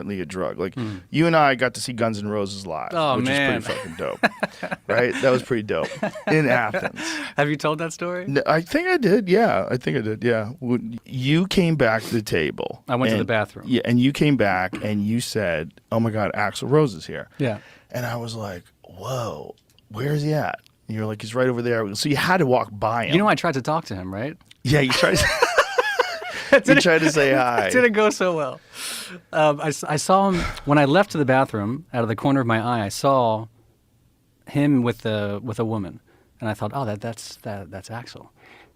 legitimately a drug. Like you and I got to see Guns N' Roses live, which is pretty fucking dope, right? That was pretty dope in Athens. Have you told that story? No, I think I did. Yeah, I think I did. Yeah, you came back to the table. I went to the bathroom. Yeah, and you came back and you said, "Oh my God, Axl Rose is here." Yeah, and I was like, "Whoa, where is he at?" And you're like, "He's right over there." So you had to walk by him. You know, I tried to talk to him, right? Yeah, you tried. You tried to say hi. It didn't go so well. I saw him when I left to the bathroom. Out of the corner of my eye, I saw him with a woman, and I thought, "Oh, that's Axl."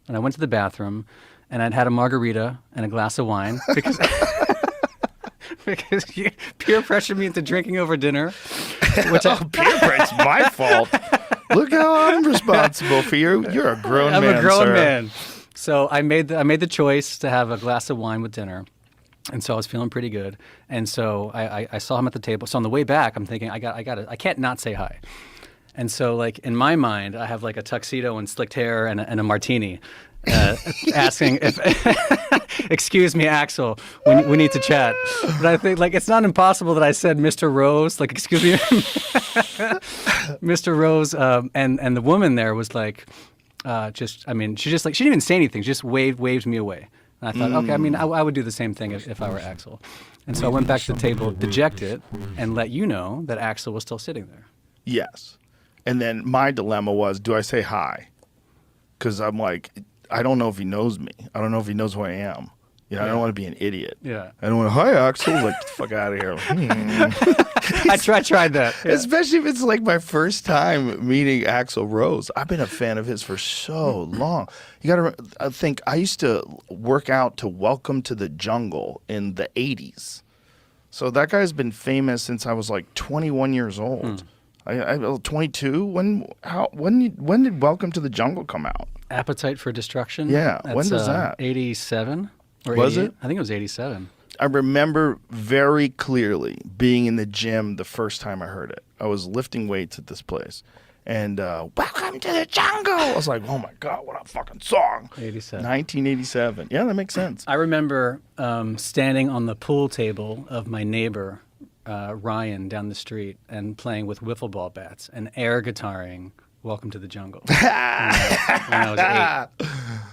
And I went to the bathroom, and I'd had a margarita and a glass of wine because because you peer pressured me into drinking over dinner. Which peer pressure's my fault. Look how I'm responsible for you. You're a grown man. I'm a grown sir. man. So I made the choice to have a glass of wine with dinner. And so I was feeling pretty good. And so I saw him at the table. So on the way back, I'm thinking, I can't not say hi. And so like in my mind, I have like a tuxedo and slicked hair and a martini, asking if, excuse me, Axl, we need to chat. But I think like it's not impossible that I said Mr. Rose, like excuse me, Mr. Rose, and the woman there was like, she didn't even say anything, she just waved me away. And I thought, okay, I mean, I would do the same thing if I were Axl. And so I went back to the table, dejected, and let you know that Axl was still sitting there. Yes. And then my dilemma was, do I say hi? Because I'm like, I don't know if he knows me. I don't know if he knows who I am. You know, I don't want to be an idiot. Yeah. I don't want to, hi, Axl. Like, get the fuck out of here. I tried that. Yeah. Especially if it's like my first time meeting Axl Rose. I've been a fan of his for so long. You got to I think I used to work out to Welcome to the Jungle in the 80s. So that guy's been famous since I was like 21 years old. I 22. When did Welcome to the Jungle come out? Appetite for Destruction? Yeah. That's, when was that? 87 or Was 88? it? I think it was 87. I remember very clearly being in the gym the first time I heard it. I was lifting weights at this place. And Welcome to the Jungle. I was like, oh my God, what a fucking song. 87. 1987. Yeah, that makes sense. I remember standing on the pool table of my neighbor, Ryan, down the street and playing with wiffle ball bats and air guitaring Welcome to the Jungle when I was 8.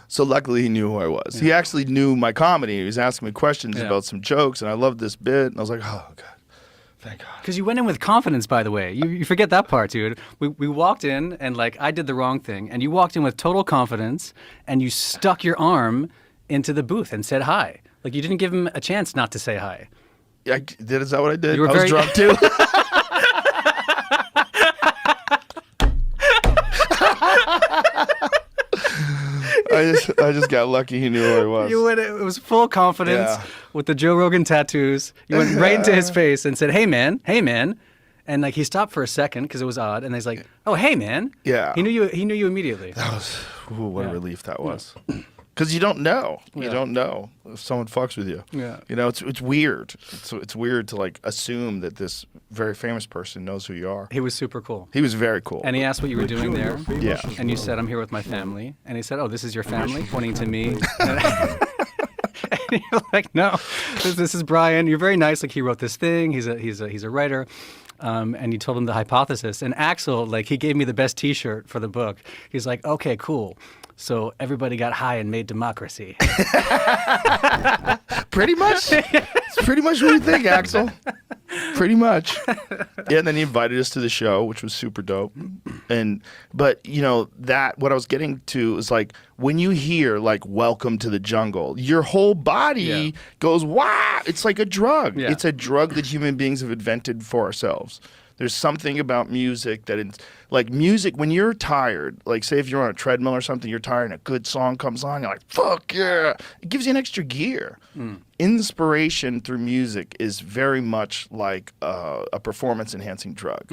So luckily he knew who I was. Yeah. He actually knew my comedy. He was asking me questions about some jokes, and I loved this bit. And I was like, oh, God. Thank God. Because you went in with confidence, by the way. You forget that part, dude. We walked in, and like I did the wrong thing, and you walked in with total confidence, and you stuck your arm into the booth and said hi. Like you didn't give him a chance not to say hi. I did. Is that what I did? You were I was drunk too. I just got lucky. He knew who I was. You went. It was full confidence with the Joe Rogan tattoos. You went right into his face and said, "Hey man, hey man," and like he stopped for a second because it was odd, and he's like, "Oh hey man." Yeah. He knew you. He knew you immediately. That was what a relief that was. Because you don't know. You don't know if someone fucks with you. Yeah. You know, it's weird. It's weird to like assume that this very famous person knows who you are. He was super cool. He was very cool. And he asked what you were doing there. Yeah. And you said, I'm here with my family. And he said, oh, this is your family? Pointing to me. And you're like, no, this is Brian. You're very nice. Like he wrote this thing. He's a writer. And you told him the hypothesis. And Axl, like he gave me the best T-shirt for the book. He's like, okay, cool. So everybody got high and made democracy. Pretty much. It's pretty much what you think, Axl. Pretty much. Yeah, and then he invited us to the show, which was super dope. But you know, that what I was getting to is like when you hear like Welcome to the Jungle, your whole body goes, wow, it's like a drug. Yeah. It's a drug that human beings have invented for ourselves. There's something about music that it's like music when you're tired, like say if you're on a treadmill or something, you're tired and a good song comes on, you're like, fuck yeah. It gives you an extra gear. Inspiration through music is very much like a performance enhancing drug.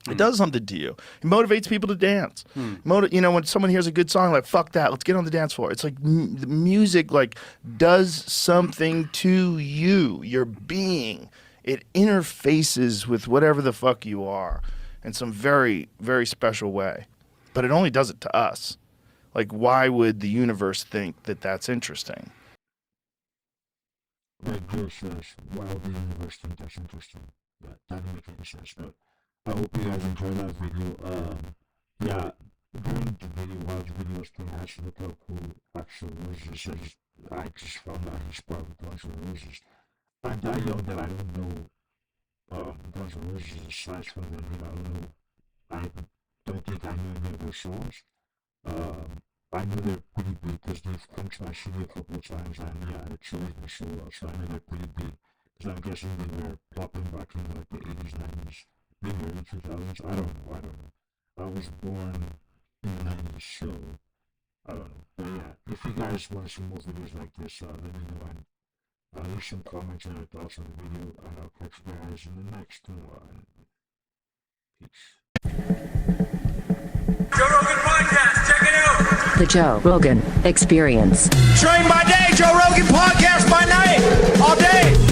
It does something to you. It motivates people to dance. You know, when someone hears a good song, like, fuck that, let's get on the dance floor. It's like the music like does something to you, your being. It interfaces with whatever the fuck you are in some very, very special way. But it only does it to us. Like, why would the universe think that that's interesting? like Joe says, while being interesting, that's interesting. That didn't make any sense, but I hope you guys enjoy that video. Yeah, during the video, while the video was playing, I actually looked up who Axel Roses is. I just found out he's part of Guns N' Roses. I'm that young that I don't know Guns N' Roses aside from their name. I don't know. I don't think I knew any of their songs. I know they're pretty big because they've come to my city a couple of times, and yeah, it shows me so well, so I know they're pretty big. Because I'm guessing they were popping back in like the 80s, 90s, maybe early 2000s. I don't know. I was born in the 90s, so I don't know. But yeah, if you guys want to see more videos like this, let me know and leave some comments and your thoughts on the video, and I'll catch you guys in the next one. Peace. Joe Rogan Podcast, check it out. The Joe Rogan Experience. Train by day, Joe Rogan Podcast by night, all day.